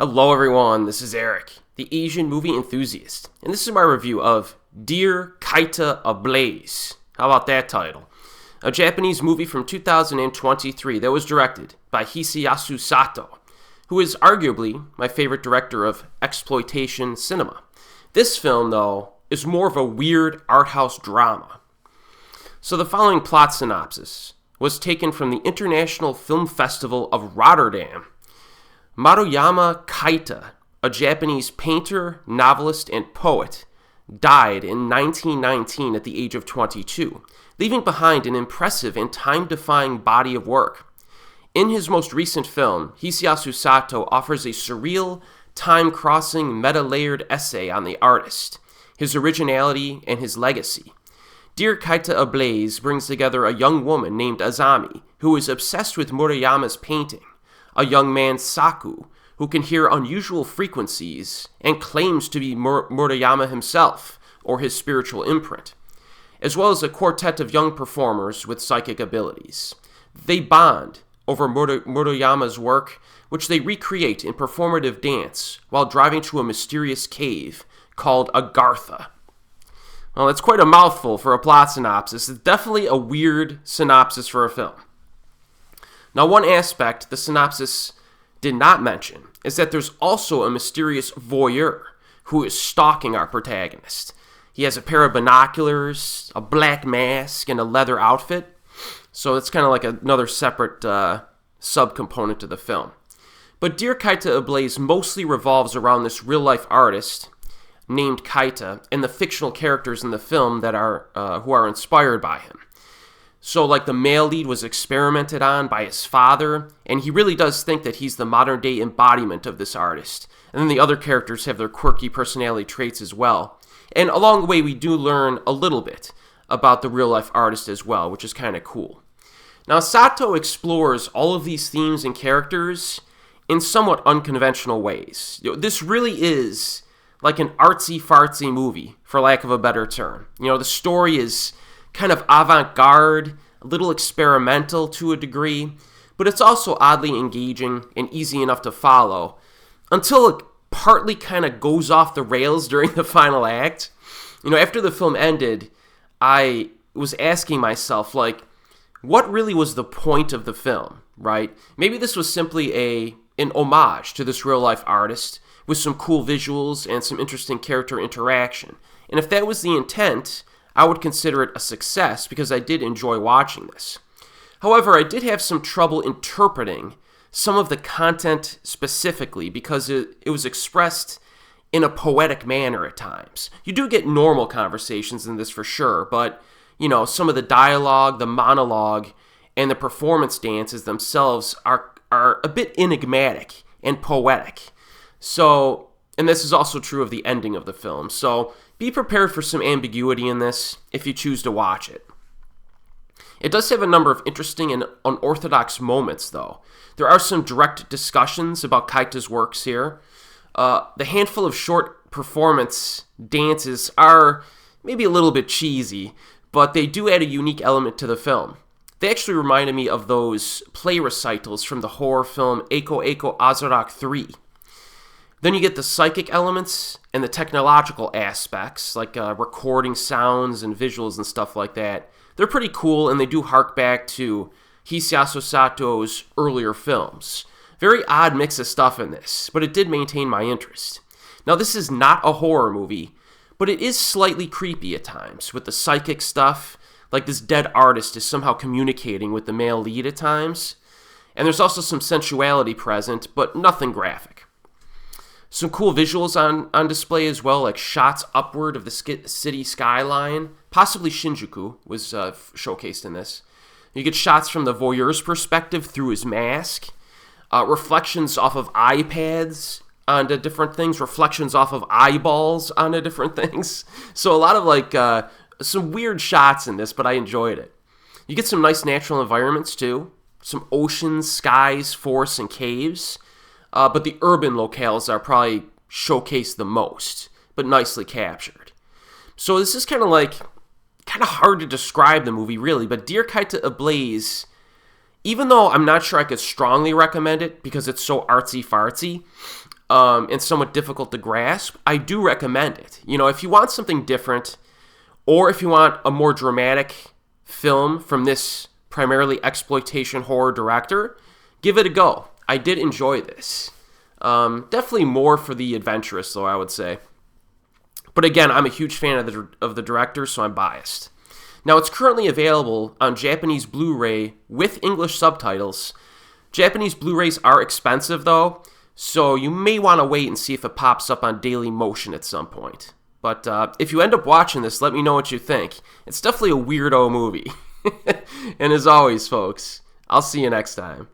Hello everyone, this is Erik, the Asian movie enthusiast, and this is my review of Dear Kaita Ablaze. How about that title? A Japanese movie from 2023 that was directed by Hisayasu Sato, who is arguably my favorite director of exploitation cinema. This film, though, is more of a weird art house drama. So the following plot synopsis was taken from the International Film Festival of Rotterdam. Murayama Kaita, a Japanese painter, novelist, and poet, died in 1919 at the age of 22, leaving behind an impressive and time-defying body of work. In his most recent film, Hisayasu Sato offers a surreal, time-crossing, meta-layered essay on the artist, his originality, and his legacy. Dear Kaita Ablaze brings together a young woman named Azami, who is obsessed with Murayama's painting, a young man, Saku, who can hear unusual frequencies and claims to be Murayama himself, or his spiritual imprint, as well as a quartet of young performers with psychic abilities. They bond over Murayama's work, which they recreate in performative dance while driving to a mysterious cave called Agartha. Well, it's quite a mouthful for a plot synopsis. It's definitely a weird synopsis for a film. Now, one aspect the synopsis did not mention is that there's also a mysterious voyeur who is stalking our protagonist. He has a pair of binoculars, a black mask, and a leather outfit, so it's kind of like another separate subcomponent to the film. But Dear Kaita Ablaze mostly revolves around this real-life artist named Kaita and the fictional characters in the film that are who are inspired by him. So, like, the male lead was experimented on by his father, and he really does think that he's the modern-day embodiment of this artist. And then the other characters have their quirky personality traits as well. And along the way, we do learn a little bit about the real-life artist as well, which is kind of cool. Now, Sato explores all of these themes and characters in somewhat unconventional ways. This really is like an artsy-fartsy movie, for lack of a better term. The story is kind of avant-garde, a little experimental to a degree, but it's also oddly engaging and easy enough to follow, until it partly kind of goes off the rails during the final act. After the film ended, I was asking myself, what really was the point of the film, right? Maybe this was simply an homage to this real-life artist with some cool visuals and some interesting character interaction. And if that was the intent, I would consider it a success because I did enjoy watching this. However, I did have some trouble interpreting some of the content specifically because it was expressed in a poetic manner at times. You do get normal conversations in this for sure, but some of the dialogue, the monologue, and the performance dances themselves are a bit enigmatic and poetic. So, and this is also true of the ending of the film. So, be prepared for some ambiguity in this if you choose to watch it. It does have a number of interesting and unorthodox moments, though. There are some direct discussions about Kaita's works here. The handful of short performance dances are maybe a little bit cheesy, but they do add a unique element to the film. They actually reminded me of those play recitals from the horror film Eiko Eiko Azarak 3. Then you get the psychic elements and the technological aspects, like recording sounds and visuals and stuff like that. They're pretty cool, and they do hark back to Hisayasu Sato's earlier films. Very odd mix of stuff in this, but it did maintain my interest. Now, this is not a horror movie, but it is slightly creepy at times, with the psychic stuff, like this dead artist is somehow communicating with the male lead at times. And there's also some sensuality present, but nothing graphic. Some cool visuals on display as well, like shots upward of the city skyline. Possibly Shinjuku was showcased in this. You get shots from the voyeur's perspective through his mask. Reflections off of iPads onto different things. Reflections off of eyeballs onto different things. So a lot of some weird shots in this, but I enjoyed it. You get some nice natural environments too. Some oceans, skies, forests, and caves. But the urban locales are probably showcased the most, but nicely captured. So this is kind of hard to describe the movie, really. But Dear Kaita Ablaze, even though I'm not sure I could strongly recommend it because it's so artsy-fartsy, and somewhat difficult to grasp, I do recommend it. You know, if you want something different, or if you want a more dramatic film from this primarily exploitation horror director, give it a go. I did enjoy this. Definitely more for the adventurous, though, I would say. But again, I'm a huge fan of the director, so I'm biased. Now, it's currently available on Japanese Blu-ray with English subtitles. Japanese Blu-rays are expensive, though, so you may want to wait and see if it pops up on Daily Motion at some point. But if you end up watching this, let me know what you think. It's definitely a weirdo movie. And as always, folks, I'll see you next time.